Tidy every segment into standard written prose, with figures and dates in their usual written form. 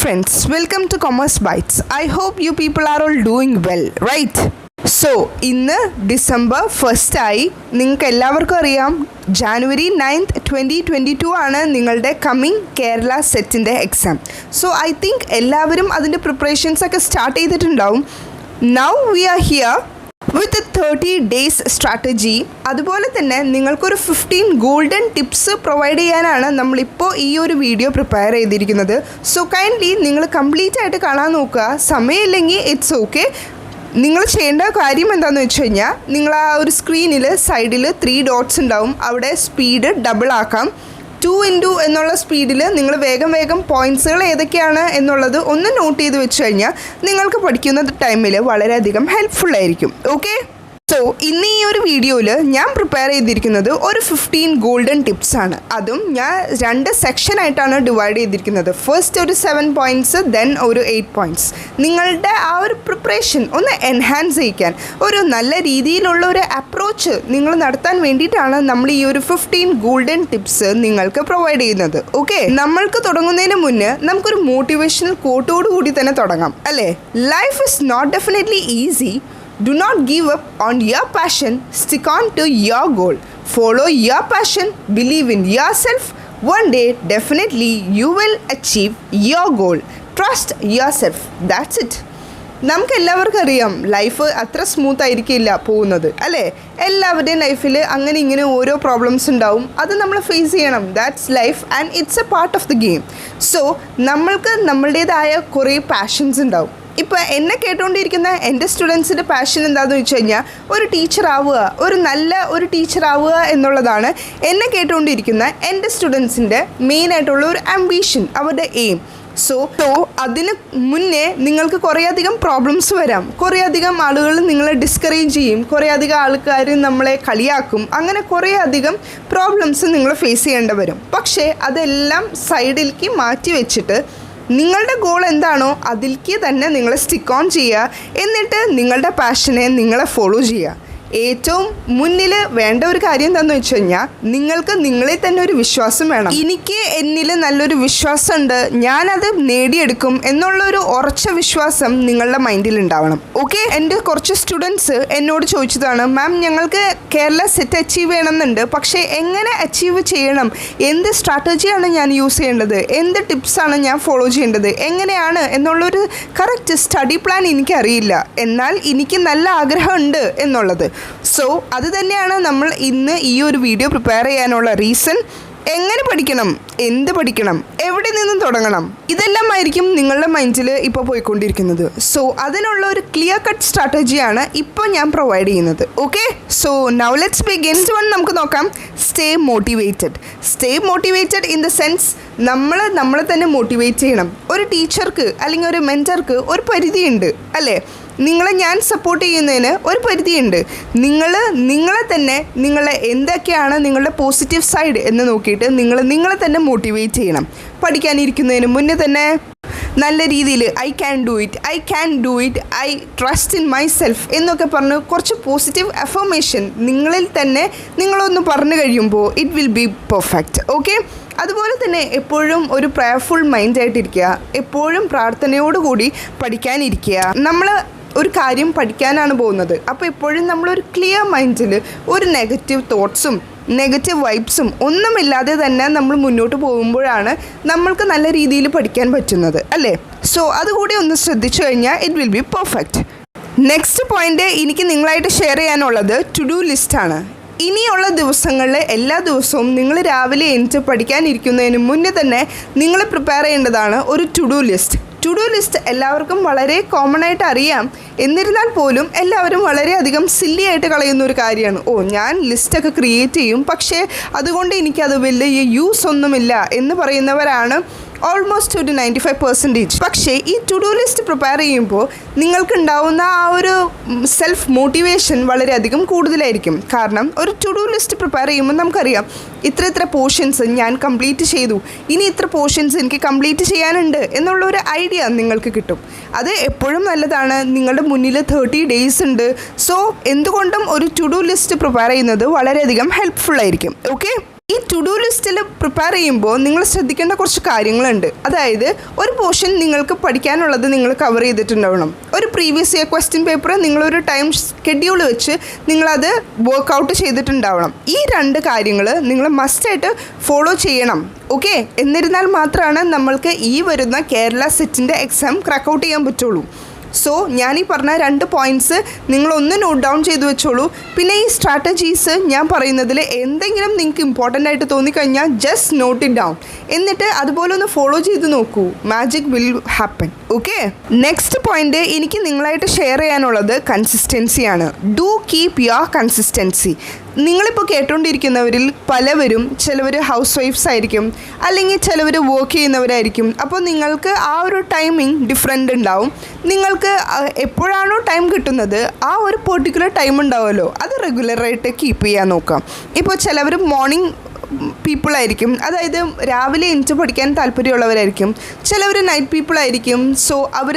friends, welcome to Commerce Bites. I hope you people are all doing well, right? So, ഇന്ന് December 1 ആയി. നിങ്ങൾക്ക് എല്ലാവർക്കും അറിയാം January 9th 2022 ആണ് നിങ്ങളുടെ കമ്മിങ് കേരള സെറ്റിൻ്റെ എക്സാം. സോ ഐ തിങ്ക് എല്ലാവരും അതിൻ്റെ പ്രിപ്പറേഷൻസ് ഒക്കെ സ്റ്റാർട്ട് ചെയ്തിട്ടുണ്ടാവും. Now we are here with 30 days strategy. അതുപോലെ തന്നെ നിങ്ങൾക്കൊരു 15 ഗോൾഡൻ ടിപ്സ് പ്രൊവൈഡ് ചെയ്യാനാണ് നമ്മളിപ്പോൾ ഈ ഒരു വീഡിയോ പ്രിപ്പയർ ചെയ്തിരിക്കുന്നത്. സോ കൈൻഡ്ലി നിങ്ങൾ കംപ്ലീറ്റ് ആയിട്ട് കാണാൻ നോക്കുക. സമയമില്ലെങ്കിൽ ഇറ്റ്സ് ഓക്കെ. നിങ്ങൾ ചെയ്യേണ്ട കാര്യം എന്താണെന്ന് വെച്ച് കഴിഞ്ഞാൽ നിങ്ങൾ ആ ഒരു സ്ക്രീനിൽ സൈഡിൽ 3 dots ഉണ്ടാവും. അവിടെ സ്പീഡ് ഡബിൾ ആക്കാം. 2 എന്നുള്ള സ്പീഡിൽ നിങ്ങൾ വേഗം പോയിൻറ്റ്സുകൾ ഏതൊക്കെയാണ് എന്നുള്ളത് ഒന്ന് നോട്ട് ചെയ്ത് വെച്ച് കഴിഞ്ഞാൽ നിങ്ങൾക്ക് പഠിക്കുന്ന ടൈമിൽ വളരെയധികം ഹെൽപ്ഫുള്ളായിരിക്കും. ഓക്കെ, സോ ഇന്ന് ഈ ഒരു വീഡിയോയിൽ ഞാൻ പ്രിപ്പയർ ചെയ്തിരിക്കുന്നത് ഒരു 15 ഗോൾഡൻ ടിപ്സ് ആണ്. അതും ഞാൻ 2 സെക്ഷനായിട്ടാണ് ഡിവൈഡ് ചെയ്തിരിക്കുന്നത്. ഫസ്റ്റ് ഒരു 7 points, ദെൻ ഒരു 8 points. നിങ്ങളുടെ ആ ഒരു പ്രിപ്പറേഷൻ ഒന്ന് എൻഹാൻസ് ചെയ്യിക്കാൻ, ഒരു നല്ല രീതിയിലുള്ള ഒരു അപ്രോച്ച് നിങ്ങൾ നടത്താൻ വേണ്ടിയിട്ടാണ് നമ്മൾ ഈ ഒരു 15 ഗോൾഡൻ ടിപ്സ് നിങ്ങൾക്ക് പ്രൊവൈഡ് ചെയ്യുന്നത്. ഓക്കെ, നമ്മൾക്ക് തുടങ്ങുന്നതിന് മുന്നേ നമുക്കൊരു മോട്ടിവേഷണൽ കോട്ടോട് കൂടി തന്നെ തുടങ്ങാം അല്ലേ? Life is not definitely easy. Do not give up on your passion. Stick on to your goal. Follow your passion. Believe in yourself. One day, definitely, you will achieve your goal. Trust yourself. That's it. നമുക്ക് എല്ലാവർക്കും അറിയാം life അത്ര smooth ആയിരിക്കില്ല പോകുന്നത് അല്ലേ? എല്ലാവരുടെയും ലൈഫിൽ അങ്ങനെ ഇങ്ങനെ ഓരോ പ്രോബ്ലംസ് ഉണ്ടാവും. അത് നമ്മൾ ഫേസ് ചെയ്യണം. That's life and it's A part of the game. So നമ്മൾക്ക് നമ്മളുടേതായ കുറേ പാഷൻസ് ഉണ്ടാവും. ഇപ്പോൾ എന്നെ കേട്ടുകൊണ്ടിരിക്കുന്ന എൻ്റെ സ്റ്റുഡൻസിൻ്റെ പാഷൻ എന്താണെന്ന് വെച്ച് കഴിഞ്ഞാൽ ഒരു ടീച്ചർ ആവുക, ഒരു നല്ല ഒരു ടീച്ചർ ആവുക എന്നുള്ളതാണ് എന്നെ കേട്ടുകൊണ്ടിരിക്കുന്ന എൻ്റെ സ്റ്റുഡൻസിൻ്റെ മെയിനായിട്ടുള്ള ഒരു ആംബിഷൻ, അവരുടെ എയിം. സോ അതിന് മുന്നേ നിങ്ങൾക്ക് കുറേയധികം പ്രോബ്ലംസ് വരാം. കുറേയധികം ആളുകൾ നിങ്ങളെ ഡിസ്കറേജ് ചെയ്യും, കുറേയധികം ആൾക്കാർ നമ്മളെ കളിയാക്കും. അങ്ങനെ കുറേയധികം പ്രോബ്ലംസ് നിങ്ങൾ ഫേസ് ചെയ്യേണ്ടി വരും. പക്ഷേ അതെല്ലാം സൈഡിലേക്ക് മാറ്റി വെച്ചിട്ട് നിങ്ങളുടെ ഗോൾ എന്താണോ അതിലേക്ക് തന്നെ നിങ്ങൾ സ്റ്റിക്ക് ഓൺ ചെയ്യുക. എന്നിട്ട് നിങ്ങളുടെ പാഷനെ നിങ്ങളെ ഫോളോ ചെയ്യുക. ഏറ്റവും മുന്നിൽ വേണ്ട ഒരു കാര്യം എന്താണെന്ന് വെച്ച് കഴിഞ്ഞാൽ നിങ്ങൾക്ക് നിങ്ങളിൽ തന്നെ ഒരു വിശ്വാസം വേണം. എനിക്ക് എന്നിൽ നല്ലൊരു വിശ്വാസമുണ്ട്, ഞാനത് നേടിയെടുക്കും എന്നുള്ളൊരു ഉറച്ച വിശ്വാസം നിങ്ങളുടെ മൈൻഡിൽ ഉണ്ടാവണം. ഓക്കെ, എൻ്റെ കുറച്ച് സ്റ്റുഡൻസ് എന്നോട് ചോദിച്ചതാണ്, മാം ഞങ്ങൾക്ക് കേരള സെറ്റ് അച്ചീവ് ചെയ്യണമെന്നുണ്ട്, പക്ഷേ എങ്ങനെ അച്ചീവ് ചെയ്യണം, എന്ത് സ്ട്രാറ്റജിയാണ് ഞാൻ യൂസ് ചെയ്യേണ്ടത്, എന്ത് ടിപ്സാണ് ഞാൻ ഫോളോ ചെയ്യേണ്ടത്, എങ്ങനെയാണ് എന്നുള്ളൊരു കറക്റ്റ് സ്റ്റഡി പ്ലാൻ എനിക്കറിയില്ല, എന്നാൽ എനിക്ക് നല്ല ആഗ്രഹമുണ്ട് എന്നുള്ളത്. സോ അത് തന്നെയാണ് നമ്മൾ ഇന്ന് ഈ ഒരു വീഡിയോ പ്രിപ്പയർ ചെയ്യാനുള്ള റീസൺ. എങ്ങനെ പഠിക്കണം, എന്ത് പഠിക്കണം, എവിടെ നിന്നും തുടങ്ങണം, ഇതെല്ലാം ആയിരിക്കും നിങ്ങളുടെ മൈൻഡിൽ ഇപ്പോൾ പോയിക്കൊണ്ടിരിക്കുന്നത്. സോ അതിനുള്ള ഒരു ക്ലിയർ കട്ട് സ്ട്രാറ്റജിയാണ് ഇപ്പോൾ ഞാൻ പ്രൊവൈഡ് ചെയ്യുന്നത്. Okay, so now let's begin. നമുക്ക് നോക്കാം. Stay motivated. Stay motivated in the sense നമ്മളെ തന്നെ മോട്ടിവേറ്റ് ചെയ്യണം. ഒരു ടീച്ചർക്ക് അല്ലെങ്കിൽ ഒരു മെൻറ്റർക്ക് ഒരു പരിധിയുണ്ട് അല്ലേ? നിങ്ങളെ ഞാൻ സപ്പോർട്ട് ചെയ്യുന്നതിന് ഒരു പരിധിയുണ്ട്. നിങ്ങളെ തന്നെ എന്തൊക്കെയാണ് നിങ്ങളുടെ പോസിറ്റീവ് സൈഡ് എന്ന് നോക്കിയിട്ട് നിങ്ങളെ തന്നെ മോട്ടിവേറ്റ് ചെയ്യണം. പഠിക്കാനിരിക്കുന്നതിന് മുന്നേ തന്നെ നല്ല രീതിയിൽ I can do it, I trust in my self എന്നൊക്കെ പറഞ്ഞ് കുറച്ച് പോസിറ്റീവ് അഫർമേഷൻ നിങ്ങളിൽ തന്നെ നിങ്ങളൊന്ന് പറഞ്ഞു കഴിയുമ്പോൾ it will be perfect. Okay, അതുപോലെ തന്നെ എപ്പോഴും ഒരു പ്രയർഫുൾ മൈൻഡായിട്ടിരിക്കുക, എപ്പോഴും പ്രാർത്ഥനയോടുകൂടി പഠിക്കാനിരിക്കുക. നമ്മൾ ഒരു കാര്യം പഠിക്കാനാണ് പോകുന്നത്, അപ്പോൾ എപ്പോഴും നമ്മളൊരു ക്ലിയർ മൈൻഡിൽ ഒരു നെഗറ്റീവ് തോട്ട്സും നെഗറ്റീവ് വൈബ്സും ഒന്നുമില്ലാതെ തന്നെ നമ്മൾ മുന്നോട്ട് പോകുമ്പോഴാണ് നമ്മൾക്ക് നല്ല രീതിയിൽ പഠിക്കാൻ പറ്റുന്നത് അല്ലേ? സോ അതുകൂടി ഒന്ന് ശ്രദ്ധിച്ചു കഴിഞ്ഞാൽ it will be perfect. Next point എനിക്ക് നിങ്ങളായിട്ട് ഷെയർ ചെയ്യാനുള്ളത് ടു ഡു ലിസ്റ്റാണ്. ഇനിയുള്ള ദിവസങ്ങളിൽ എല്ലാ ദിവസവും നിങ്ങൾ രാവിലെ എണീറ്റ് പഠിക്കാനിരിക്കുന്നതിന് മുന്നേ തന്നെ നിങ്ങൾ പ്രിപ്പയർ ചെയ്യേണ്ടതാണ് ഒരു to do list. To do list എല്ലാവർക്കും വളരെ കോമൺ ആയിട്ട് അറിയാം. എന്നിരുന്നാൽ പോലും എല്ലാവരും വളരെയധികം സില്ലി ആയിട്ട് കളയുന്ന ഒരു കാര്യമാണ്. ഞാൻ ലിസ്റ്റൊക്കെ ക്രിയേറ്റ് ചെയ്യും, പക്ഷേ അതുകൊണ്ട് എനിക്കത് വലിയ യൂസ് ഒന്നുമില്ല എന്ന് പറയുന്നവരാണ് ഓൾമോസ്റ്റ് ഒരു 95%. പക്ഷേ ഈ ടു ഡു ലിസ്റ്റ് പ്രിപ്പയർ ചെയ്യുമ്പോൾ നിങ്ങൾക്കുണ്ടാവുന്ന ആ ഒരു സെൽഫ് മോട്ടിവേഷൻ വളരെയധികം കൂടുതലായിരിക്കും. കാരണം ഒരു ടു ഡു ലിസ്റ്റ് പ്രിപ്പയർ ചെയ്യുമ്പോൾ നമുക്കറിയാം ഇത്ര പോർഷൻസ് ഞാൻ കംപ്ലീറ്റ് ചെയ്തു, ഇനി ഇത്ര പോർഷൻസ് എനിക്ക് കംപ്ലീറ്റ് ചെയ്യാനുണ്ട് എന്നുള്ളൊരു ഐഡിയ നിങ്ങൾക്ക് കിട്ടും. അത് എപ്പോഴും നല്ലതാണ്. നിങ്ങളുടെ മുന്നിൽ 30 days ഉണ്ട്. സോ എന്തുകൊണ്ടും ഒരു ടു ഡു ലിസ്റ്റ് പ്രിപ്പയർ ചെയ്യുന്നത് വളരെയധികം ഹെൽപ്ഫുൾ ആയിരിക്കും. ഓക്കെ, ഈ ടു ഡു ലിസ്റ്റിൽ പ്രിപ്പയർ ചെയ്യുമ്പോൾ നിങ്ങൾ ശ്രദ്ധിക്കേണ്ട കുറച്ച് കാര്യങ്ങളുണ്ട്. അതായത് ഒരു പോർഷൻ നിങ്ങൾക്ക് പഠിക്കാനുള്ളത് നിങ്ങൾ കവർ ചെയ്തിട്ടുണ്ടാവണം. ഒരു പ്രീവിയസ് ഇയർ ക്വസ്റ്റ്യൻ പേപ്പർ നിങ്ങളൊരു ടൈം ഷെഡ്യൂൾ വെച്ച് നിങ്ങളത് വർക്കൗട്ട് ചെയ്തിട്ടുണ്ടാവണം. ഈ 2 കാര്യങ്ങൾ നിങ്ങൾ മസ്റ്റായിട്ട് ഫോളോ ചെയ്യണം. ഓക്കെ, എന്നിരുന്നാൽ മാത്രമാണ് നമ്മൾക്ക് ഈ വരുന്ന കേരള സെറ്റിൻ്റെ എക്സാം ക്രാക്ക് ഔട്ട് ചെയ്യാൻ പറ്റുള്ളൂ. സോ ഞാനീ പറഞ്ഞ 2 പോയിൻറ്റ്സ് നിങ്ങളൊന്ന് നോട്ട് ഡൗൺ ചെയ്ത് വെച്ചോളൂ. പിന്നെ ഈ സ്ട്രാറ്റജീസ് ഞാൻ പറയുന്നതിൽ എന്തെങ്കിലും നിങ്ങൾക്ക് ഇമ്പോർട്ടൻ്റ് ആയിട്ട് തോന്നിക്കഴിഞ്ഞാൽ ജസ്റ്റ് നോട്ട് ഇറ്റ് ഡൗൺ. എന്നിട്ട് അതുപോലെ ഒന്ന് ഫോളോ ചെയ്ത് നോക്കൂ. Magic will happen. Okay, next point എനിക്ക് നിങ്ങളായിട്ട് ഷെയർ ചെയ്യാനുള്ളത് കൺസിസ്റ്റൻസിയാണ്. Do keep your consistency. നിങ്ങളിപ്പോൾ കേട്ടുകൊണ്ടിരിക്കുന്നവരിൽ പലവരും ചിലവർ ഹൗസ് വൈഫ്സ് ആയിരിക്കും, അല്ലെങ്കിൽ ചിലവർ വർക്ക് ചെയ്യുന്നവരായിരിക്കും. അപ്പോൾ നിങ്ങൾക്ക് ആ ഒരു ടൈമിംഗ് ഡിഫറെൻ്റ് ഉണ്ടാവും. നിങ്ങൾക്ക് എപ്പോഴാണോ ടൈം കിട്ടുന്നത് ആ ഒരു പെർട്ടിക്കുലർ ടൈം ഉണ്ടാവുമല്ലോ, അത് റെഗുലറായിട്ട് കീപ്പ് ചെയ്യാൻ നോക്കാം. ഇപ്പോൾ ചിലവർ മോർണിംഗ് പീപ്പിൾ ആയിരിക്കും, അതായത് രാവിലെ എണീറ്റ് പഠിക്കാൻ താല്പര്യമുള്ളവരായിരിക്കും. ചിലവർ നൈറ്റ് പീപ്പിൾ ആയിരിക്കും, സോ അവർ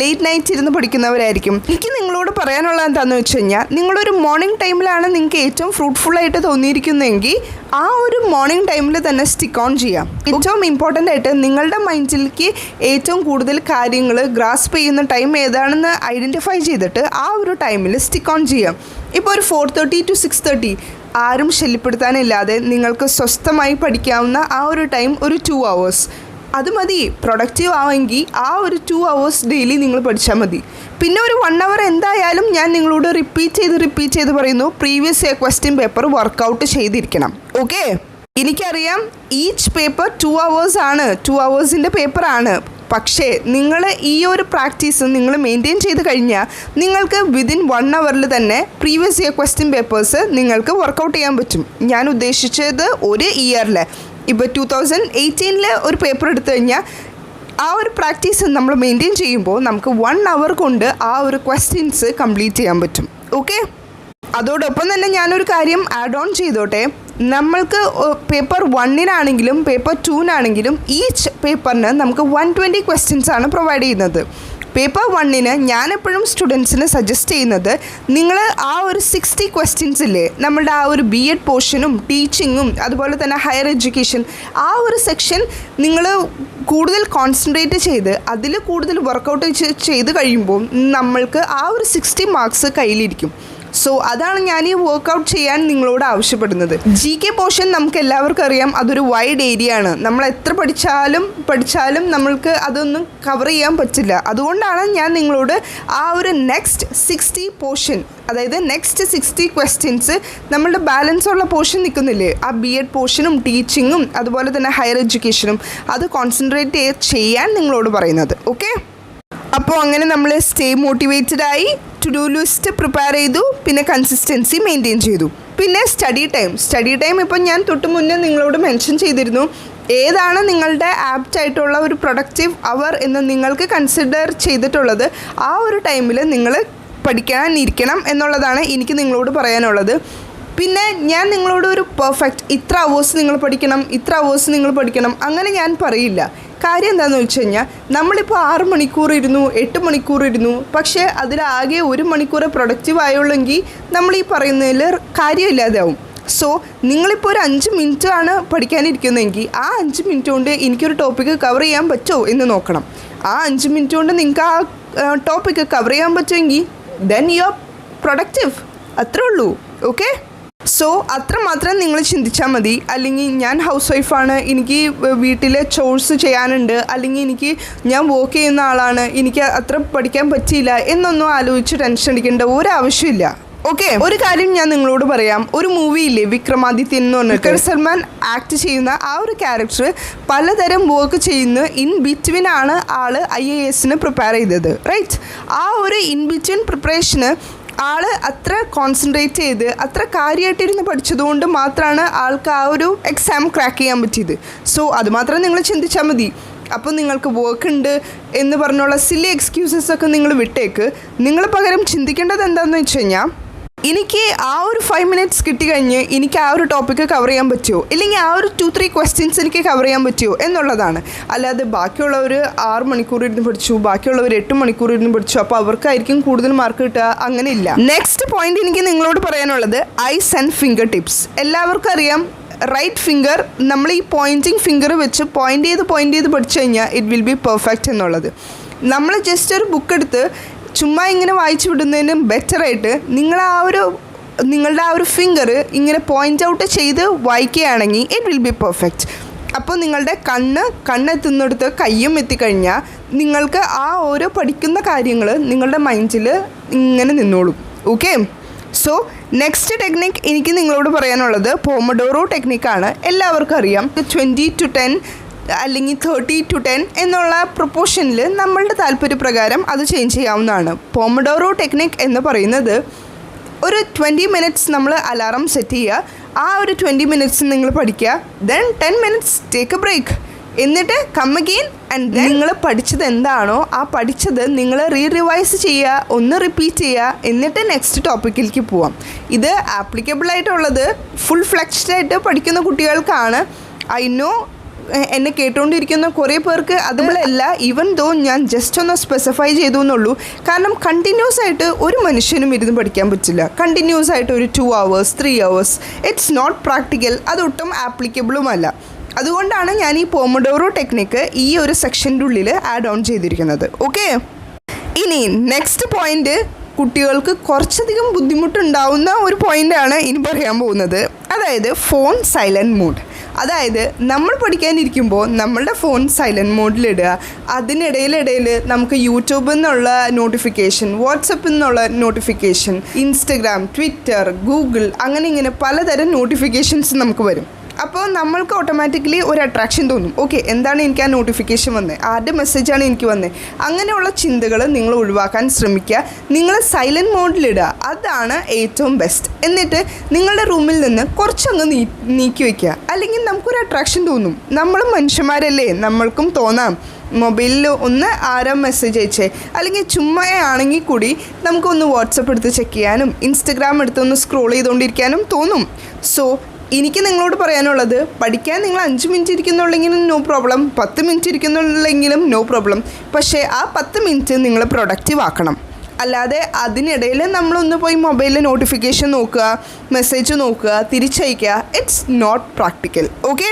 ലേറ്റ് നൈറ്റ് ഇരുന്ന് പഠിക്കുന്നവരായിരിക്കും. എനിക്ക് നിങ്ങളോട് പറയാനുള്ളത് എന്താണെന്ന് വെച്ച് കഴിഞ്ഞാൽ, നിങ്ങളൊരു മോർണിംഗ് ടൈമിലാണ് നിങ്ങൾക്ക് ഏറ്റവും ഫ്രൂട്ട്ഫുള്ളായിട്ട് തോന്നിയിരിക്കുന്നതെങ്കിൽ ആ ഒരു മോർണിംഗ് ടൈമിൽ തന്നെ സ്റ്റിക്ക് ഓൺ ചെയ്യാം. ഏറ്റവും ഇമ്പോർട്ടൻ്റ് ആയിട്ട് നിങ്ങളുടെ മൈൻഡിലേക്ക് ഏറ്റവും കൂടുതൽ കാര്യങ്ങൾ ഗ്രാസ്പ് ചെയ്യുന്ന ടൈം ഏതാണെന്ന് ഐഡൻറ്റിഫൈ ചെയ്തിട്ട് ആ ഒരു ടൈമിൽ സ്റ്റിക്ക് ഓൺ ചെയ്യാം. ഇപ്പോൾ ഒരു 4:30 to 6:30 ആരും ശല്യപ്പെടുത്താനില്ലാതെ നിങ്ങൾക്ക് സ്വസ്ഥമായി പഠിക്കാവുന്ന ആ ഒരു ടൈം ഒരു 2 hours. അത് മതി. പ്രൊഡക്റ്റീവ് ആവെങ്കിൽ ആ ഒരു 2 hours ഡെയിലി നിങ്ങൾ പഠിച്ചാൽ മതി. പിന്നെ ഒരു 1 hour എന്തായാലും ഞാൻ നിങ്ങളോട് റിപ്പീറ്റ് ചെയ്ത് പറയുന്നു, previous year question paper workout ചെയ്തിരിക്കണം. ഓക്കെ, എനിക്കറിയാം ഈച്ച് പേപ്പർ 2 hours ആണ്, 2 hours പേപ്പറാണ്. പക്ഷേ നിങ്ങൾ ഈ ഒരു പ്രാക്ടീസ് നിങ്ങൾ മെയിൻറ്റെയിൻ ചെയ്ത് കഴിഞ്ഞാൽ നിങ്ങൾക്ക് വിതിൻ 1 hour തന്നെ പ്രീവിയസ് ഇയർ ക്വസ്റ്റ്യൻ പേപ്പേഴ്സ് നിങ്ങൾക്ക് വർക്കൗട്ട് ചെയ്യാൻ പറ്റും. ഞാൻ ഉദ്ദേശിച്ചത് ഒരു ഇയറിൽ. ഇപ്പോൾ 2018 ഒരു പേപ്പർ എടുത്തു കഴിഞ്ഞാൽ ആ ഒരു പ്രാക്ടീസ് നമ്മൾ മെയിൻറ്റെയിൻ ചെയ്യുമ്പോൾ നമുക്ക് 1 hour കൊണ്ട് ആ ഒരു ക്വസ്റ്റ്യൻസ് കംപ്ലീറ്റ് ചെയ്യാൻ പറ്റും. ഓക്കെ, അതോടൊപ്പം തന്നെ ഞാനൊരു കാര്യം ആഡ് ഓൺ ചെയ്തോട്ടെ. നമ്മൾക്ക് പേപ്പർ 1-നാണെങ്കിലും പേപ്പർ 2-നാണെങ്കിലും ഈച്ച് പേപ്പറിന് നമുക്ക് 120 ക്വസ്റ്റ്യൻസ് ആണ് പ്രൊവൈഡ് ചെയ്യുന്നത്. പേപ്പർ 1-ന് ഞാനെപ്പോഴും സ്റ്റുഡൻസിന് സജസ്റ്റ് ചെയ്യുന്നത്, നിങ്ങൾ ആ ഒരു 60 ക്വസ്റ്റ്യൻസ് ഇല്ലേ, നമ്മളുടെ ആ ഒരു BEd പോർഷനും ടീച്ചിങ്ങും അതുപോലെ തന്നെ ഹയർ എഡ്യൂക്കേഷൻ ആ ഒരു സെക്ഷൻ നിങ്ങൾ കൂടുതൽ കോൺസെൻട്രേറ്റ് ചെയ്ത് അതിൽ കൂടുതൽ വർക്കൗട്ട് ചെയ്ത് കഴിയുമ്പോൾ നമ്മൾക്ക് ആ ഒരു 60 മാർക്സ് കയ്യിലിരിക്കും. സോ അതാണ് ഞാൻ ഈ വർക്കൗട്ട് ചെയ്യാൻ നിങ്ങളോട് ആവശ്യപ്പെടുന്നത്. GK പോർഷൻ നമുക്ക് എല്ലാവർക്കും അറിയാം, അതൊരു വൈഡ് ഏരിയ ആണ്. നമ്മൾ എത്ര പഠിച്ചാലും നമ്മൾക്ക് അതൊന്നും കവർ ചെയ്യാൻ പറ്റില്ല. അതുകൊണ്ടാണ് ഞാൻ നിങ്ങളോട് ആ ഒരു നെക്സ്റ്റ് 60 പോർഷൻ, അതായത് നെക്സ്റ്റ് 60 ക്വസ്റ്റ്യൻസ് നമ്മളുടെ ബാലൻസ് ഉള്ള പോർഷൻ നിൽക്കുന്നില്ലേ, ആ BEd പോർഷനും ടീച്ചിങ്ങും അതുപോലെ തന്നെ ഹയർ എഡ്യൂക്കേഷനും അത് കോൺസെൻട്രേറ്റ് ചെയ്യാൻ നിങ്ങളോട് പറയുന്നത്. ഓക്കെ, അപ്പോൾ അങ്ങനെ നമ്മൾ സ്റ്റേ മോട്ടിവേറ്റഡ് ആയി, ടു ഡു ലിസ്റ്റ് പ്രിപ്പയർ ചെയ്തു, പിന്നെ കൺസിസ്റ്റൻസി മെയിൻറ്റെയിൻ ചെയ്തു. പിന്നെ സ്റ്റഡി ടൈം ഇപ്പം ഞാൻ തൊട്ട് മുന്നേ നിങ്ങളോട് മെൻഷൻ ചെയ്തിരുന്നു. ഏതാണ് നിങ്ങളുടെ ആപ്റ്റ് ആയിട്ടുള്ള ഒരു പ്രൊഡക്റ്റീവ് അവർ എന്ന് നിങ്ങൾക്ക് കൺസിഡർ ചെയ്തിട്ടുള്ളത് ആ ഒരു ടൈമിൽ നിങ്ങൾ പഠിക്കാനിരിക്കണം എന്നുള്ളതാണ് എനിക്ക് നിങ്ങളോട് പറയാനുള്ളത്. പിന്നെ ഞാൻ നിങ്ങളോട് ഒരു പെർഫെക്റ്റ് ഇത്ര അവേഴ്സ് നിങ്ങൾ പഠിക്കണം അങ്ങനെ ഞാൻ പറയില്ല. കാര്യം എന്താണെന്ന് വെച്ച് കഴിഞ്ഞാൽ, നമ്മളിപ്പോൾ 6 മണിക്കൂർ ഇരുന്നു, 8 മണിക്കൂർ ഇരുന്നു, പക്ഷേ അതിലാകെ 1 മണിക്കൂർ പ്രൊഡക്റ്റീവ് ആയുള്ളെങ്കിൽ നമ്മൾ ഈ പറയുന്നതിൽ കാര്യമില്ലാതാവും. സോ നിങ്ങളിപ്പോൾ ഒരു 5 മിനിറ്റ് ആണ് പഠിക്കാനിരിക്കുന്നതെങ്കിൽ ആ 5 മിനിറ്റ് കൊണ്ട് എനിക്കൊരു ടോപ്പിക്ക് കവർ ചെയ്യാൻ പറ്റുമോ എന്ന് നോക്കണം. ആ 5 മിനിറ്റ് കൊണ്ട് നിങ്ങൾക്ക് ആ ടോപ്പിക്ക് കവർ ചെയ്യാൻ പറ്റുമെങ്കിൽ ദെൻ യു ആർ പ്രൊഡക്റ്റീവ്. അത്രേ ഉള്ളൂ. ഓക്കെ, സോ അത്രമാത്രം നിങ്ങൾ ചിന്തിച്ചാൽ മതി. അല്ലെങ്കിൽ ഞാൻ ഹൗസ് വൈഫാണ്, എനിക്ക് വീട്ടിലെ ചോഴ്സ് ചെയ്യാനുണ്ട്, അല്ലെങ്കിൽ ഞാൻ വർക്ക് ചെയ്യുന്ന ആളാണ്, എനിക്ക് അത്ര പഠിക്കാൻ പറ്റിയില്ല എന്നൊന്നും ആലോചിച്ച് ടെൻഷൻ അടിക്കേണ്ട ഒരാവശ്യമില്ല. ഓക്കെ, ഒരു കാര്യം ഞാൻ നിങ്ങളോട് പറയാം. ഒരു മൂവിയില്ലേ വിക്രമാദിത്യൻ എന്ന് പറഞ്ഞിട്ട് സൽമാൻ ആക്ട് ചെയ്യുന്ന ആ ഒരു ക്യാരക്ടർ പലതരം വർക്ക് ചെയ്യുന്ന ഇൻ ബിറ്റ്വീൻ ആണ് ആൾ IAS-ന് പ്രിപ്പയർ ചെയ്തത്. റൈറ്റ്, ആ ഒരു ഇൻ ബിറ്റ്വീൻ പ്രിപ്പറേഷന് ആൾ അത്ര കോൺസെൻട്രേറ്റ് ചെയ്ത് അത്ര കാര്യമായിട്ടിരുന്ന് പഠിച്ചതുകൊണ്ട് മാത്രമാണ് ആൾക്ക് ആ ഒരു എക്സാം ക്രാക്ക് ചെയ്യാൻ പറ്റിയത്. സോ അതുമാത്രം നിങ്ങൾ ചിന്തിച്ചാൽ മതി. അപ്പോൾ നിങ്ങൾക്ക് വർക്ക് ഉണ്ട് എന്ന് പറഞ്ഞുള്ള സില്ലി എക്സ്ക്യൂസസ് ഒക്കെ നിങ്ങൾ വിട്ടേക്ക്. നിങ്ങൾ പകരം ചിന്തിക്കേണ്ടത് എന്താണെന്ന് വെച്ച് കഴിഞ്ഞാൽ, എനിക്ക് ആ ഒരു 5 minutes കിട്ടിക്കഴിഞ്ഞ് എനിക്ക് ആ ഒരു ടോപ്പിക്ക് കവർ ചെയ്യാൻ പറ്റുമോ, ഇല്ലെങ്കിൽ ആ ഒരു 2-3 ക്വസ്റ്റ്യൻസ് എനിക്ക് കവർ ചെയ്യാൻ പറ്റുമോ എന്നുള്ളതാണ്. അല്ലാതെ ബാക്കിയുള്ളവർ 6 മണിക്കൂർ ഇരുന്ന് പഠിച്ചു, ബാക്കിയുള്ളവർ 8 മണിക്കൂർ ഇരുന്ന് പഠിച്ചു, അപ്പോൾ അവർക്കായിരിക്കും കൂടുതൽ മാർക്ക് കിട്ടുക, അങ്ങനെയില്ല. നെക്സ്റ്റ് പോയിന്റ് എനിക്ക് നിങ്ങളോട് പറയാനുള്ളത് ഐസ് ആൻഡ് ഫിംഗർ ടിപ്സ്. എല്ലാവർക്കും അറിയാം റൈറ്റ് ഫിംഗർ നമ്മൾ ഈ പോയിൻറ്റിങ് ഫിംഗർ വെച്ച് പോയിൻ്റ് ചെയ്ത് പഠിച്ചു കഴിഞ്ഞാൽ ഇറ്റ് വിൽ ബി പെർഫെക്റ്റ് എന്നുള്ളത്. നമ്മൾ ജസ്റ്റ് ഒരു ബുക്ക് എടുത്ത് ചുമ്മാ ഇങ്ങനെ വായിച്ചു വിടുന്നതിനും ബെറ്ററായിട്ട് നിങ്ങളുടെ ആ ഒരു ഫിംഗർ ഇങ്ങനെ പോയിൻ്റ് ഔട്ട് ചെയ്ത് വായിക്കുകയാണെങ്കിൽ ഇറ്റ് വിൽ ബി പെർഫെക്റ്റ്. അപ്പോൾ നിങ്ങളുടെ കണ്ണെത്തുന്നിടത്ത് കയ്യും എത്തിക്കഴിഞ്ഞാൽ നിങ്ങൾക്ക് ആ ഓരോ പഠിക്കുന്ന കാര്യങ്ങൾ നിങ്ങളുടെ മൈൻഡിൽ ഇങ്ങനെ നിന്നോളും. ഓക്കെ, സോ നെക്സ്റ്റ് ടെക്നിക്ക് എനിക്ക് നിങ്ങളോട് പറയാനുള്ളത് പോമഡോറോ ടെക്നിക്കാണ്. എല്ലാവർക്കും അറിയാം 20-10 അല്ലെങ്കിൽ 30-10 എന്നുള്ള പ്രൊപ്പോർഷനിൽ നമ്മളുടെ താല്പര്യപ്രകാരം അത് ചേഞ്ച് ചെയ്യാവുന്നതാണ്. പോമഡോറോ ടെക്നിക്ക് എന്ന് പറയുന്നത് ഒരു 20 മിനിറ്റ്സ് നമ്മൾ അലാറം സെറ്റ് ചെയ്യുക. ആ ഒരു 20 മിനിറ്റ്സ് നിങ്ങൾ പഠിക്കുക. Then 10 minutes take a break. എന്നിട്ട് കം അഗെയിൻ ആൻഡ് ദെൻ നിങ്ങൾ പഠിച്ചത് എന്താണോ ആ പഠിച്ചത് നിങ്ങൾ റിവൈസ് ചെയ്യുക, ഒന്ന് റിപ്പീറ്റ് ചെയ്യുക, എന്നിട്ട് നെക്സ്റ്റ് ടോപ്പിക്കിലേക്ക് പോവാം. ഇത് ആപ്ലിക്കബിൾ ആയിട്ടുള്ളത് ഫുൾ ഫ്ലെക്സ്ഡ് ആയിട്ട് പഠിക്കുന്ന കുട്ടികൾക്കാണ്. ഐ നോ എന്നെ കേട്ടുകൊണ്ടിരിക്കുന്ന കുറേ പേർക്ക് അതുപോലെയല്ല. ഈവൻ ദോ ഞാൻ ജസ്റ്റ് ഒന്ന് സ്പെസിഫൈ ചെയ്തു എന്നുള്ളൂ. കാരണം കണ്ടിന്യൂസ് ആയിട്ട് ഒരു മനുഷ്യനും ഇരുന്ന് പഠിക്കാൻ പറ്റില്ല. കണ്ടിന്യൂസ് ആയിട്ട് ഒരു 2 hours 3 hours it's not practical. അതൊട്ടും ആപ്ലിക്കബിളുമല്ല. അതുകൊണ്ടാണ് ഞാൻ ഈ പോമഡോറോ ടെക്നിക്ക് ഈ ഒരു സെക്ഷൻ്റെ ഉള്ളിൽ ആഡ് ഓൺ ചെയ്തിരിക്കുന്നത്. ഓക്കെ, ഇനി നെക്സ്റ്റ് പോയിൻ്റ് കുട്ടികൾക്ക് കുറച്ചധികം ബുദ്ധിമുട്ടുണ്ടാവുന്ന ഒരു പോയിൻ്റാണ് ഇനി പറയാൻ പോകുന്നത്. അതായത് ഫോൺ സൈലൻറ്റ് മോഡ്. അതായത് നമ്മൾ പഠിക്കാനിരിക്കുമ്പോൾ നമ്മളുടെ ഫോൺ സൈലൻറ്റ് മോഡിലിടുക. അതിനിടയിൽ നമുക്ക് യൂട്യൂബിൽ നിന്നുള്ള നോട്ടിഫിക്കേഷൻ, വാട്സപ്പിൽ നിന്നുള്ള നോട്ടിഫിക്കേഷൻ, ഇൻസ്റ്റഗ്രാം, ട്വിറ്റർ, ഗൂഗിൾ അങ്ങനെ ഇങ്ങനെ പലതരം നോട്ടിഫിക്കേഷൻസ് നമുക്ക് വരും. അപ്പോൾ നമ്മൾക്ക് ഓട്ടോമാറ്റിക്കലി ഒരു അട്രാക്ഷൻ തോന്നും. ഓക്കെ, എന്താണ് എനിക്ക് ആ നോട്ടിഫിക്കേഷൻ വന്നത്, ആരുടെ മെസ്സേജാണ് എനിക്ക് വന്നത്, അങ്ങനെയുള്ള ചിന്തകൾ നിങ്ങൾ ഒഴിവാക്കാൻ ശ്രമിക്കുക. നിങ്ങൾ സൈലൻറ്റ് മോഡിലിടുക, അതാണ് ഏറ്റവും ബെസ്റ്റ്. എന്നിട്ട് നിങ്ങളുടെ റൂമിൽ നിന്ന് കുറച്ചങ്ങ് നീക്കി വയ്ക്കുക. അല്ലെങ്കിൽ നമുക്കൊരു അട്രാക്ഷൻ തോന്നും. നമ്മൾ മനുഷ്യന്മാരല്ലേ, നമ്മൾക്കും തോന്നാം മൊബൈലിൽ ഒന്ന് ആരാ മെസ്സേജ് അയച്ചേ, അല്ലെങ്കിൽ ചുമ്മാ ആണെങ്കിൽ കൂടി നമുക്കൊന്ന് വാട്സപ്പ് എടുത്ത് ചെക്ക് ചെയ്യാനും ഇൻസ്റ്റഗ്രാം എടുത്തൊന്ന് സ്ക്രോൾ ചെയ്തുകൊണ്ടിരിക്കാനും തോന്നും. സോ എനിക്ക് നിങ്ങളോട് പറയാനുള്ളത്, പഠിക്കാൻ നിങ്ങൾ 5 മിനിറ്റ് ഇരിക്കുന്നുള്ളെങ്കിലും നോ പ്രോബ്ലം, 10 മിനിറ്റ് ഇരിക്കുന്നുള്ളെങ്കിലും നോ പ്രോബ്ലം. പക്ഷേ ആ 10 മിനിറ്റ് നിങ്ങൾ പ്രൊഡക്റ്റീവ് ആക്കണം. അല്ലാതെ അതിനിടയിൽ നമ്മളൊന്ന് പോയി മൊബൈലിൽ നോട്ടിഫിക്കേഷൻ നോക്കുക, മെസ്സേജ് നോക്കുക, തിരിച്ചയക്കുക, ഇറ്റ്സ് നോട്ട് പ്രാക്ടിക്കൽ. ഓക്കെ,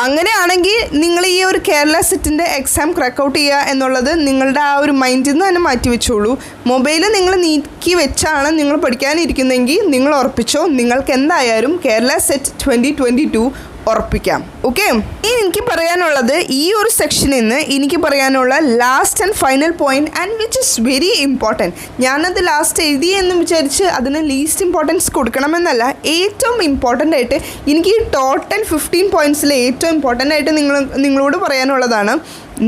അങ്ങനെയാണെങ്കിൽ നിങ്ങൾ ഈ ഒരു കേരള സെറ്റിൻ്റെ എക്സാം ക്രാക്ക് ഔട്ട് ചെയ്യുക എന്നുള്ളത് നിങ്ങളുടെ ആ ഒരു മൈൻഡിൽ നിന്ന് തന്നെ മാറ്റി വെച്ചോളൂ. മൊബൈൽ നിങ്ങൾ നീക്കി വെച്ചാണ് നിങ്ങൾ പഠിക്കാനിരിക്കുന്നതെങ്കിൽ നിങ്ങൾ ഉറപ്പിച്ചോ, നിങ്ങൾക്ക് എന്തായാലും കേരള സെറ്റ് 2022 ഉറപ്പിക്കാം. ഓക്കെ, ഇനി എനിക്ക് പറയാനുള്ളത് ഈ ഒരു സെക്ഷനിൽ നിന്ന് എനിക്ക് പറയാനുള്ള last and final point and which is very important. ഞാനത് ലാസ്റ്റ് എഴുതി എന്ന് വിചാരിച്ച് അതിന് ലീസ്റ്റ് ഇമ്പോർട്ടൻസ് കൊടുക്കണമെന്നല്ല. ഏറ്റവും ഇമ്പോർട്ടൻ്റ് ആയിട്ട് എനിക്ക് ഈ ടോട്ടൽ 15 പോയിൻറ്റ്സിൽ ഏറ്റവും ഇമ്പോർട്ടൻ്റ് ആയിട്ട് നിങ്ങളോട് പറയാനുള്ളതാണ്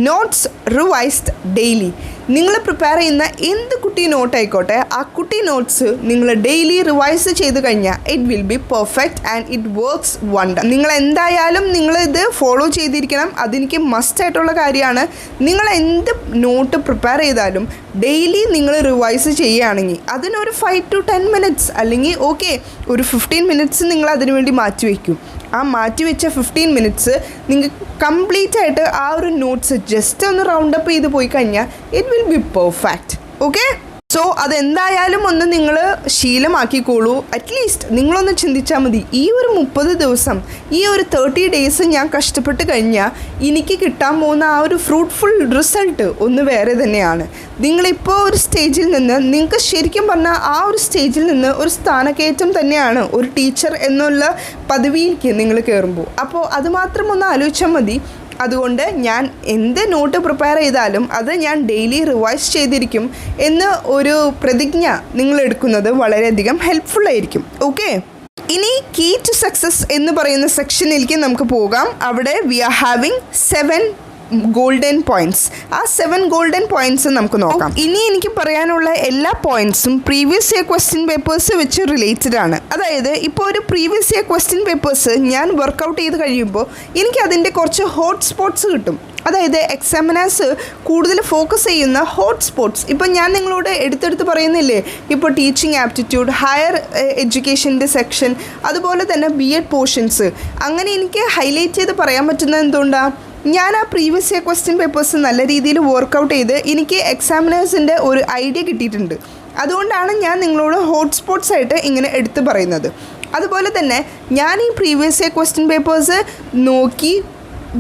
നോട്ട്സ് റിവൈസ്ഡ് ഡെയിലി. നിങ്ങൾ പ്രിപ്പയർ ചെയ്യുന്ന എന്ത് കുട്ടി നോട്ട് ആയിക്കോട്ടെ, ആ കുട്ടി നോട്ട്സ് നിങ്ങൾ ഡെയിലി റിവൈസ് ചെയ്ത് കഴിഞ്ഞാൽ it will be perfect and it works wonder. നിങ്ങൾ എന്തായാലും നിങ്ങളിത് ഫോളോ ചെയ്തിരിക്കണം. അതെനിക്ക് മസ്റ്റായിട്ടുള്ള കാര്യമാണ്. നിങ്ങൾ എന്ത് നോട്ട് പ്രിപ്പയർ ചെയ്താലും ഡെയിലി നിങ്ങൾ റിവൈസ് ചെയ്യുകയാണെങ്കിൽ അതിനൊരു 5 to 10 മിനിറ്റ്സ് അല്ലെങ്കിൽ ഓക്കെ ഒരു 15 മിനിറ്റ്സ് നിങ്ങൾ അതിനു വേണ്ടി മാറ്റി വയ്ക്കും. ആ മാറ്റിവെച്ച 15 മിനിറ്റ്സ് നിങ്ങൾക്ക് കംപ്ലീറ്റ് ആയിട്ട് ആ ഒരു നോട്ട്സ് ജസ്റ്റ് ഒന്ന് റൗണ്ട് അപ്പ് ചെയ്ത് പോയി കഴിഞ്ഞാൽ it will be perfect. Okay, so അതെന്തായാലും ഒന്ന് നിങ്ങൾ ശീലമാക്കിക്കോളൂ. അറ്റ്ലീസ്റ്റ് നിങ്ങളൊന്ന് ചിന്തിച്ചാൽ മതി, ഈ ഒരു 30 ദിവസം ഈ ഒരു 30 ഡേയ്സ് ഞാൻ കഷ്ടപ്പെട്ട് കഴിഞ്ഞാൽ എനിക്ക് കിട്ടാൻ പോകുന്ന ആ ഒരു ഫ്രൂട്ട്ഫുൾ റിസൾട്ട് ഒന്ന് വേറെ തന്നെയാണ്. നിങ്ങളിപ്പോൾ ഒരു സ്റ്റേജിൽ നിന്ന് നിങ്ങൾക്ക് ശരിക്കും പറഞ്ഞാൽ ആ ഒരു സ്റ്റേജിൽ നിന്ന് ഒരു സ്ഥാനക്കയറ്റം തന്നെയാണ് ഒരു ടീച്ചർ എന്നുള്ള പദവിയിലേക്ക് നിങ്ങൾ കയറുമ്പോൾ. അപ്പോൾ അതുമാത്രം ഒന്ന് ആലോചിച്ചാൽ മതി. അതുകൊണ്ട് ഞാൻ എന്ത് നോട്ട് പ്രിപ്പയർ ചെയ്താലും അത് ഞാൻ ഡെയിലി റിവൈസ് ചെയ്തിരിക്കും എന്ന് ഒരു പ്രതിജ്ഞ നിങ്ങൾ എടുക്കുന്നത് വളരെയധികം ഹെൽപ്ഫുള്ളായിരിക്കും. ഓക്കെ, ഇനി കീ ടു സക്സസ് എന്ന് പറയുന്ന സെക്ഷനിലേക്ക് നമുക്ക് പോകാം. അവിടെ we are having 7 golden points. ആ 7 ഗോൾഡൻ പോയിൻറ്റ്സ് നമുക്ക് നോക്കാം. ഇനി എനിക്ക് പറയാനുള്ള എല്ലാ പോയിൻറ്റ്സും പ്രീവിയസ് ഇയർ ക്വസ്റ്റ്യൻ പേപ്പേഴ്സ് വെച്ച് റിലേറ്റഡ് ആണ്. അതായത് ഇപ്പോൾ ഒരു പ്രീവിയസ് ഇയർ ക്വസ്റ്റ്യൻ പേപ്പേഴ്സ് ഞാൻ വർക്കൗട്ട് ചെയ്ത് കഴിയുമ്പോൾ എനിക്ക് അതിൻ്റെ കുറച്ച് ഹോട്ട് സ്പോട്ട്സ് കിട്ടും. അതായത് എക്സാമിനേഴ്സ് കൂടുതൽ ഫോക്കസ് ചെയ്യുന്ന ഹോട്ട് സ്പോട്ട്സ്. ഇപ്പം ഞാൻ നിങ്ങളോട് എടുത്തെടുത്ത് പറയുന്നില്ലേ, ഇപ്പോൾ ടീച്ചിങ് ആപ്റ്റിറ്റ്യൂഡ്, ഹയർ എഡ്യൂക്കേഷൻ്റെ സെക്ഷൻ, അതുപോലെ തന്നെ BEd പോർഷൻസ്, അങ്ങനെ എനിക്ക് ഹൈലൈറ്റ് ചെയ്ത് പറയാൻ പറ്റുന്നത് എന്തുകൊണ്ടാണ്, ഞാൻ ആ പ്രീവിയസ് ഇയർ ക്വസ്റ്റ്യൻ പേപ്പേഴ്സ് നല്ല രീതിയിൽ വർക്കൗട്ട് ചെയ്ത് എനിക്ക് എക്സാമിനേഴ്സിൻ്റെ ഒരു ഐഡിയ കിട്ടിയിട്ടുണ്ട്. അതുകൊണ്ടാണ് ഞാൻ നിങ്ങളോട് ഹോട്ട് സ്പോട്ട്സ് ആയിട്ട് ഇങ്ങനെ എടുത്ത് പറയുന്നത്. അതുപോലെ തന്നെ ഞാൻ ഈ പ്രീവിയസ് ഇയർ ക്വസ്റ്റ്യൻ പേപ്പേഴ്സ് നോക്കി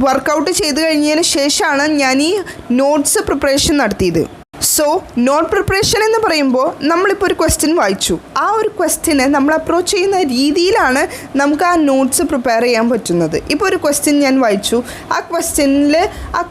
വർക്കൗട്ട് ചെയ്ത് കഴിഞ്ഞതിന് ശേഷമാണ് ഞാൻ ഈ നോട്ട്സ് പ്രിപ്പറേഷൻ നടത്തിയത്. സോ നോട്ട് പ്രിപ്പറേഷൻ എന്ന് പറയുമ്പോൾ നമ്മളിപ്പോൾ ഒരു ക്വസ്റ്റ്യൻ വായിച്ചു, ആ ഒരു ക്വസ്റ്റ്യനെ നമ്മൾ അപ്രോച്ച് ചെയ്യുന്ന രീതിയിലാണ് നമുക്ക് ആ നോട്ട്സ് പ്രിപ്പയർ ചെയ്യാൻ പറ്റുന്നത്. ഇപ്പോൾ ഒരു ക്വസ്റ്റ്യൻ ഞാൻ വായിച്ചു, ആ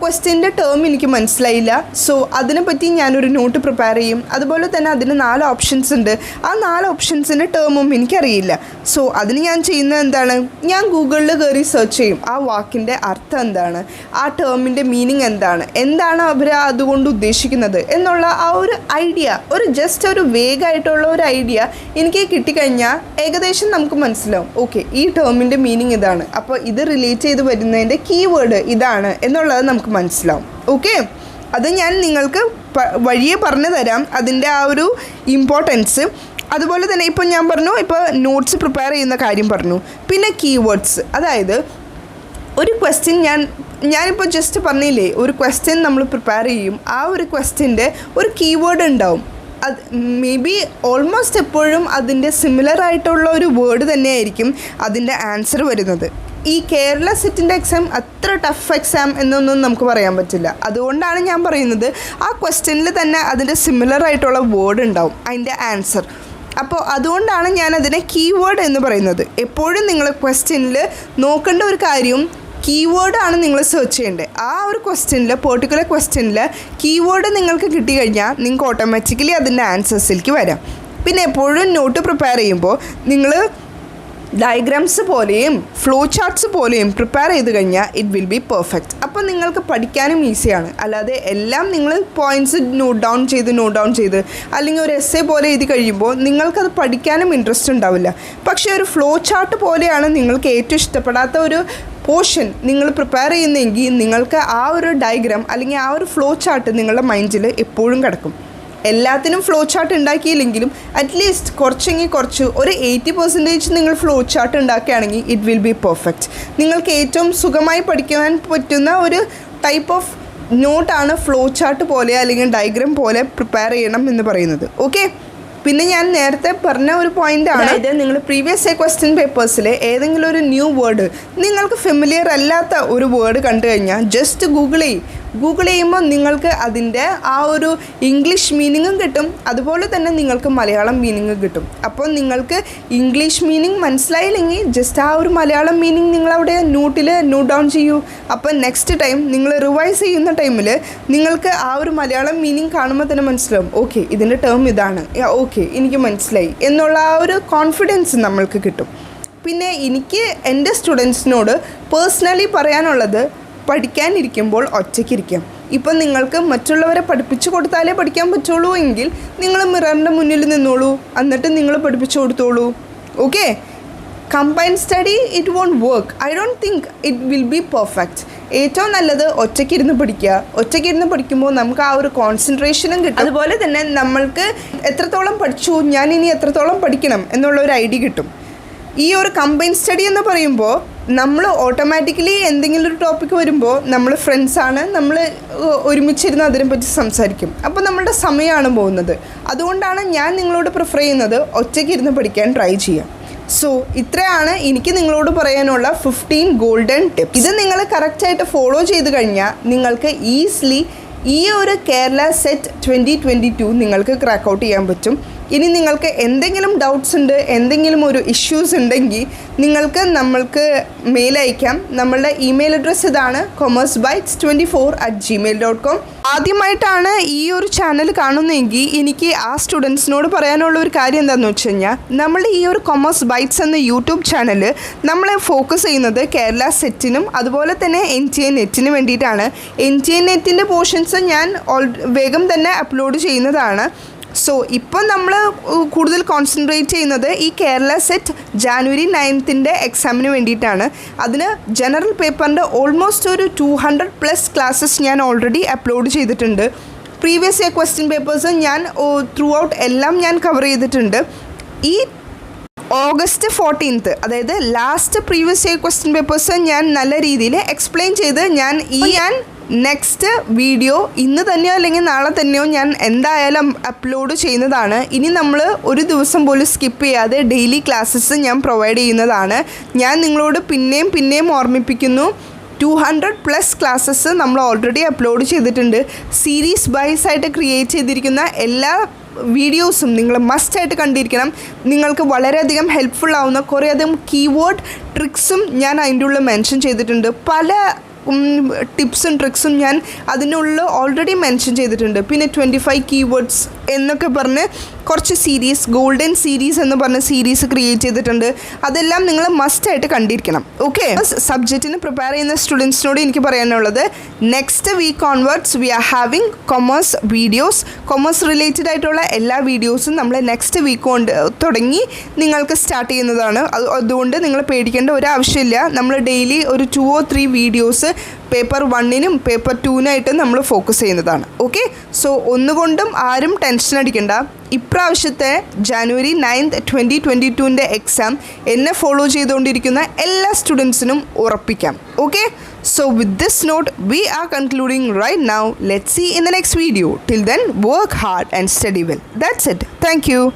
ക്വസ്റ്റ്യൻ്റെ ടേം എനിക്ക് മനസ്സിലായില്ല, സോ അതിനെപ്പറ്റി ഞാനൊരു നോട്ട് പ്രിപ്പയർ ചെയ്യും. അതുപോലെ തന്നെ അതിന് 4 ഓപ്ഷൻസ് ഉണ്ട്, ആ 4 ഓപ്ഷൻസിൻ്റെ ടേമും എനിക്കറിയില്ല. സോ അതിന് ഞാൻ ചെയ്യുന്നത് എന്താണ്, ഞാൻ ഗൂഗിളിൽ കയറി സെർച്ച് ചെയ്യും, ആ വാക്കിൻ്റെ അർത്ഥം എന്താണ്, ആ ടേമിൻ്റെ മീനിങ് എന്താണ് അവർ അതുകൊണ്ട് ഉദ്ദേശിക്കുന്നത് എന്നുള്ള ആ ഒരു ഐഡിയ, ജസ്റ്റ് ഒരു വേഗമായിട്ടുള്ള ഒരു ഐഡിയ എനിക്ക് കിട്ടിക്കഴിഞ്ഞാൽ ഏകദേശം നമുക്ക് മനസ്സിലാവും, ഓക്കെ ഈ ടേമിൻ്റെ മീനിങ് ഇതാണ്, അപ്പോൾ ഇത് റിലേറ്റ് ചെയ്ത് വരുന്നതിൻ്റെ കീവേഡ് ഇതാണ് എന്നുള്ളത് നമുക്ക് മനസ്സിലാവും. ഓക്കെ, അത് ഞാൻ നിങ്ങൾക്ക് വഴിയെ പറഞ്ഞു തരാം അതിൻ്റെ ആ ഒരു ഇമ്പോർട്ടൻസ്. അതുപോലെ തന്നെ ഇപ്പോൾ ഞാൻ പറഞ്ഞു, ഇപ്പോൾ നോട്ട്സ് പ്രിപ്പയർ ചെയ്യുന്ന കാര്യം പറഞ്ഞു. പിന്നെ കീവേഡ്സ്, അതായത് ഒരു ക്വസ്റ്റ്യൻ ഞാനിപ്പോൾ ജസ്റ്റ് പറഞ്ഞില്ലേ, ഒരു ക്വസ്റ്റ്യൻ നമ്മൾ പ്രിപ്പയർ ചെയ്യും, ആ ഒരു ക്വസ്റ്റ്യൻ്റെ ഒരു കീവേഡ് ഉണ്ടാവും. അത് മേ ബി ഓൾമോസ്റ്റ് എപ്പോഴും അതിൻ്റെ സിമിലർ ആയിട്ടുള്ള ഒരു വേർഡ് തന്നെയായിരിക്കും അതിൻ്റെ ആൻസർ വരുന്നത്. ഈ കേരള സെറ്റിൻ്റെ എക്സാം അത്ര ടഫ് എക്സാം എന്നൊന്നും നമുക്ക് പറയാൻ പറ്റില്ല. അതുകൊണ്ടാണ് ഞാൻ പറയുന്നത് ആ ക്വസ്റ്റ്യനിൽ തന്നെ അതിൻ്റെ സിമിലർ ആയിട്ടുള്ള വേർഡ് ഉണ്ടാവും അതിൻ്റെ ആൻസർ. അപ്പോൾ അതുകൊണ്ടാണ് ഞാനതിനെ കീവേഡ് എന്ന് പറയുന്നത്. എപ്പോഴും നിങ്ങൾ ക്വസ്റ്റ്യനിൽ നോക്കേണ്ട ഒരു കാര്യം കീവേഡാണ് നിങ്ങൾ സെർച്ച് ചെയ്യേണ്ടത്. ആ ഒരു പെർട്ടിക്കുലർ ക്വസ്റ്റ്യനിൽ കീവേഡ് നിങ്ങൾക്ക് കിട്ടിക്കഴിഞ്ഞാൽ നിങ്ങൾക്ക് ഓട്ടോമാറ്റിക്കലി അതിൻ്റെ ആൻസേഴ്സിലേക്ക് വരാം. പിന്നെ എപ്പോഴും നോട്ട് പ്രിപ്പയർ ചെയ്യുമ്പോൾ നിങ്ങൾ ഡയഗ്രാംസ് പോലെയും ഫ്ലോ ചാർട്ട്സ് പോലെയും പ്രിപ്പയർ ചെയ്ത് കഴിഞ്ഞാൽ ഇറ്റ് വിൽ ബി പെർഫെക്റ്റ്. അപ്പോൾ നിങ്ങൾക്ക് പഠിക്കാനും ഈസിയാണ്. അല്ലാതെ എല്ലാം നിങ്ങൾ പോയിൻറ്റ്സ് നോട്ട് ഡൗൺ ചെയ്ത് അല്ലെങ്കിൽ ഒരു എസ്സേ പോലെ എഴുതി കഴിയുമ്പോൾ നിങ്ങൾക്കത് പഠിക്കാനും ഇൻട്രസ്റ്റ് ഉണ്ടാവില്ല. പക്ഷേ ഒരു ഫ്ലോ ചാർട്ട് പോലെയാണ് നിങ്ങൾക്ക് ഏറ്റവും ഇഷ്ടപ്പെടാത്ത ഒരു പോർഷൻ നിങ്ങൾ പ്രിപ്പയർ ചെയ്യുന്നതെങ്കിൽ നിങ്ങൾക്ക് ആ ഒരു ഡയഗ്രാം അല്ലെങ്കിൽ ആ ഒരു ഫ്ലോ ചാർട്ട് നിങ്ങളുടെ മൈൻഡിൽ എപ്പോഴും കിടക്കും. എല്ലാത്തിനും ഫ്ലോ ചാർട്ട് ഉണ്ടാക്കിയില്ലെങ്കിലും അറ്റ്ലീസ്റ്റ് കുറച്ച് ഒരു 80% നിങ്ങൾ ഫ്ലോ ചാർട്ട് ഉണ്ടാക്കുകയാണെങ്കിൽ ഇറ്റ് വിൽ ബി പെർഫെക്റ്റ്. നിങ്ങൾക്ക് ഏറ്റവും സുഖമായി പഠിക്കാൻ പറ്റുന്ന ഒരു ടൈപ്പ് ഓഫ് നോട്ടാണ് ഫ്ലോ ചാർട്ട് പോലെ അല്ലെങ്കിൽ ഡയഗ്രാം പോലെ പ്രിപ്പയർ ചെയ്യണം എന്ന് പറയുന്നത്. ഓക്കെ, പിന്നെ ഞാൻ നേരത്തെ പറഞ്ഞ ഒരു പോയിൻ്റാണ്, അതായത് നിങ്ങൾ പ്രീവിയസ് ഇയർ ക്വസ്റ്റ്യൻ പേപ്പേഴ്സിൽ ഏതെങ്കിലും ഒരു ന്യൂ വേർഡ്, നിങ്ങൾക്ക് ഫെമിലിയർ അല്ലാത്ത ഒരു വേർഡ് കണ്ടു കഴിഞ്ഞാൽ ജസ്റ്റ് ഗൂഗിൾ ചെയ്യുമ്പോൾ നിങ്ങൾക്ക് അതിൻ്റെ ആ ഒരു ഇംഗ്ലീഷ് മീനിങ്ങും കിട്ടും, അതുപോലെ തന്നെ നിങ്ങൾക്ക് മലയാളം മീനിങ്ങും കിട്ടും. അപ്പോൾ നിങ്ങൾക്ക് ഇംഗ്ലീഷ് മീനിങ് മനസ്സിലായില്ലെങ്കിൽ ജസ്റ്റ് ആ ഒരു മലയാളം മീനിങ് നിങ്ങളവിടെ നോട്ട് ഡൗൺ ചെയ്യൂ. അപ്പോൾ നെക്സ്റ്റ് ടൈം നിങ്ങൾ റിവൈസ് ചെയ്യുന്ന ടൈമിൽ നിങ്ങൾക്ക് ആ ഒരു മലയാളം മീനിങ് കാണുമ്പോൾ തന്നെ മനസ്സിലാവും, ഓക്കെ ഇതിൻ്റെ ടേം ഇതാണ്, ഓക്കെ എനിക്ക് മനസ്സിലായി എന്നുള്ള ആ ഒരു കോൺഫിഡൻസ് നമ്മൾക്ക് കിട്ടും. പിന്നെ എനിക്ക് എൻ്റെ സ്റ്റുഡൻസിനോട് പേഴ്സണലി പറയാനുള്ളത്, പഠിക്കാനിരിക്കുമ്പോൾ ഒറ്റയ്ക്കിരിക്കാം. ഇപ്പം നിങ്ങൾക്ക് മറ്റുള്ളവരെ പഠിപ്പിച്ചു കൊടുത്താലേ പഠിക്കാൻ പറ്റുള്ളൂ എങ്കിൽ നിങ്ങൾ മിററിൻ്റെ മുന്നിൽ നിന്നോളൂ, എന്നിട്ട് നിങ്ങൾ പഠിപ്പിച്ചു കൊടുത്തോളൂ. Okay, combine study it won't work. I don't think it will be perfect. ഏറ്റവും നല്ലത് ഒറ്റയ്ക്കിരുന്ന് പഠിക്കുക. ഒറ്റയ്ക്കിരുന്ന് പഠിക്കുമ്പോൾ നമുക്ക് ആ ഒരു കോൺസെൻട്രേഷനും കിട്ടും. അതുപോലെ തന്നെ നമ്മൾക്ക് എത്രത്തോളം പഠിച്ചു, ഞാൻ ഇനി എത്രത്തോളം പഠിക്കണം എന്നുള്ള ഒരു ഐഡിയ കിട്ടും. ഈ ഒരു കമ്പൈൻ സ്റ്റഡി എന്ന് പറയുമ്പോൾ നമ്മൾ ഓട്ടോമാറ്റിക്കലി എന്തെങ്കിലും ഒരു ടോപ്പിക്ക് വരുമ്പോൾ നമ്മൾ ഫ്രണ്ട്സാണ്, നമ്മൾ ഒരുമിച്ചിരുന്ന് അതിനെപ്പറ്റി സംസാരിക്കും. അപ്പോൾ നമ്മളുടെ സമയമാണ് പോകുന്നത്. അതുകൊണ്ടാണ് ഞാൻ നിങ്ങളോട് പ്രിഫർ ചെയ്യുന്നത് ഒറ്റയ്ക്കിരുന്ന് പഠിക്കാൻ ട്രൈ ചെയ്യാം. സോ ഇത്രയാണ് എനിക്ക് നിങ്ങളോട് പറയാനുള്ള 15 ഗോൾഡൻ ടിപ്സ്. ഇത് നിങ്ങൾ കറക്റ്റായിട്ട് ഫോളോ ചെയ്ത് കഴിഞ്ഞാൽ നിങ്ങൾക്ക് ഈസിലി ഈ ഒരു കേരള സെറ്റ് 2022 നിങ്ങൾക്ക് ക്രാക്ക് ഔട്ട് ചെയ്യാൻ പറ്റും. ഇനി നിങ്ങൾക്ക് എന്തെങ്കിലും ഡൗട്ട്സ് ഉണ്ട്, എന്തെങ്കിലും ഒരു ഇഷ്യൂസ് ഉണ്ടെങ്കിൽ നമ്മൾക്ക് മെയിൽ അയക്കാം. നമ്മളുടെ ഇമെയിൽ അഡ്രസ്സ് ഇതാണ്, commercebytes24@gmail.com. ആദ്യമായിട്ടാണ് ഈ ഒരു ചാനൽ കാണുന്നതെങ്കിൽ എനിക്ക് ആ സ്റ്റുഡൻസിനോട് പറയാനുള്ള ഒരു കാര്യം എന്താണെന്ന് വെച്ച് കഴിഞ്ഞാൽ, നമ്മളുടെ ഈ ഒരു കൊമേഴ്സ് ബൈറ്റ്സ് എന്ന യൂട്യൂബ് ചാനൽ നമ്മളെ ഫോക്കസ് ചെയ്യുന്നത് കേരള സെറ്റിനും അതുപോലെ തന്നെ NTA നെറ്റിന് വേണ്ടിയിട്ടാണ്. NTA നെറ്റിൻ്റെ പോർഷൻസ് ഞാൻ വേഗം തന്നെ അപ്ലോഡ് ചെയ്യുന്നതാണ്. സോ ഇപ്പം നമ്മൾ കൂടുതൽ കോൺസെൻട്രേറ്റ് ചെയ്യുന്നത് ഈ കേരള സെറ്റ് ജാനുവരി 9th എക്സാമിന് വേണ്ടിയിട്ടാണ്. അതിന് ജനറൽ പേപ്പറിൻ്റെ ഓൾമോസ്റ്റ് ഒരു 200+ ക്ലാസ്സസ് ഞാൻ ഓൾറെഡി അപ്ലോഡ് ചെയ്തിട്ടുണ്ട്. പ്രീവിയസ് ഇയർ ക്വസ്റ്റ്യൻ പേപ്പേഴ്സ് ഞാൻ ത്രൂ ഔട്ട് എല്ലാം ഞാൻ കവർ ചെയ്തിട്ടുണ്ട്. ഈ August 14th, അതായത് last previous year question papers ഞാൻ നല്ല രീതിയിൽ എക്സ്പ്ലെയിൻ ചെയ്ത് ഞാൻ നെക്സ്റ്റ് വീഡിയോ ഇന്ന് തന്നെയോ അല്ലെങ്കിൽ നാളെ തന്നെയോ ഞാൻ എന്തായാലും അപ്ലോഡ് ചെയ്യുന്നതാണ്. ഇനി നമ്മൾ ഒരു ദിവസം പോലും സ്കിപ്പ് ചെയ്യാതെ ഡെയിലി ക്ലാസ്സസ് ഞാൻ പ്രൊവൈഡ് ചെയ്യുന്നതാണ്. ഞാൻ നിങ്ങളോട് പിന്നെയും ഓർമ്മിപ്പിക്കുന്നു, 200+ ക്ലാസ്സസ് നമ്മൾ ഓൾറെഡി അപ്ലോഡ് ചെയ്തിട്ടുണ്ട്. സീരീസ് വൈസ് ആയിട്ട് ക്രിയേറ്റ് ചെയ്തിരിക്കുന്ന എല്ലാ വീഡിയോസും നിങ്ങൾ മസ്റ്റായിട്ട് കണ്ടിരിക്കണം. നിങ്ങൾക്ക് വളരെയധികം ഹെൽപ്ഫുൾ ആവുന്ന കുറേയധികം കീവേഡ് ട്രിക്സും ഞാൻ അതിൻ്റെ ഉള്ളിൽ മെൻഷൻ ചെയ്തിട്ടുണ്ട്. പല ടിപ്സും ട്രിക്സും ഞാൻ അതിനുള്ളിൽ ഓൾറെഡി മെൻഷൻ ചെയ്തിട്ടുണ്ട്. പിന്നെ 25 കീവേഡ്സ് എന്നൊക്കെ പറഞ്ഞ് കുറച്ച് സീരീസ്, ഗോൾഡൻ സീരീസ് എന്ന് പറഞ്ഞ സീരീസ് ക്രിയേറ്റ് ചെയ്തിട്ടുണ്ട്. അതെല്ലാം നിങ്ങൾ മസ്റ്റായിട്ട് കണ്ടിരിക്കണം. ഓക്കെ, സബ്ജക്റ്റിന് പ്രിപ്പയർ ചെയ്യുന്ന സ്റ്റുഡൻസിനോട് എനിക്ക് പറയാനുള്ളത്, next week onwards we are having commerce videos. Commerce related ആയിട്ടുള്ള എല്ലാ വീഡിയോസും നമ്മൾ നെക്സ്റ്റ് വീക്ക് കൊണ്ട് തുടങ്ങി നിങ്ങൾക്ക് സ്റ്റാർട്ട് ചെയ്യുന്നതാണ്. അതുകൊണ്ട് നിങ്ങൾ പേടിക്കേണ്ട ഒരു ആവശ്യമില്ല. നമ്മൾ ഡെയിലി ഒരു 2 or 3 വീഡിയോസ് പേപ്പർ 1നും പേപ്പർ 2നായിട്ട് നമ്മൾ ഫോക്കസ് ചെയ്യുന്നതാണ്. ഓക്കെ, സോ ഒന്നുകൊണ്ടും ആരും ടെൻഷൻ അടിക്കണ്ട. ഇപ്രാവശ്യത്തെ January 9th 2022 എക്സാം എന്നെ ഫോളോ ചെയ്തുകൊണ്ടിരിക്കുന്ന എല്ലാ സ്റ്റുഡൻസിനും ഉറപ്പിക്കാം. Okay, so with this note we are concluding right now. Let's see in the next video. Till then, work hard and study well. That's it. Thank you.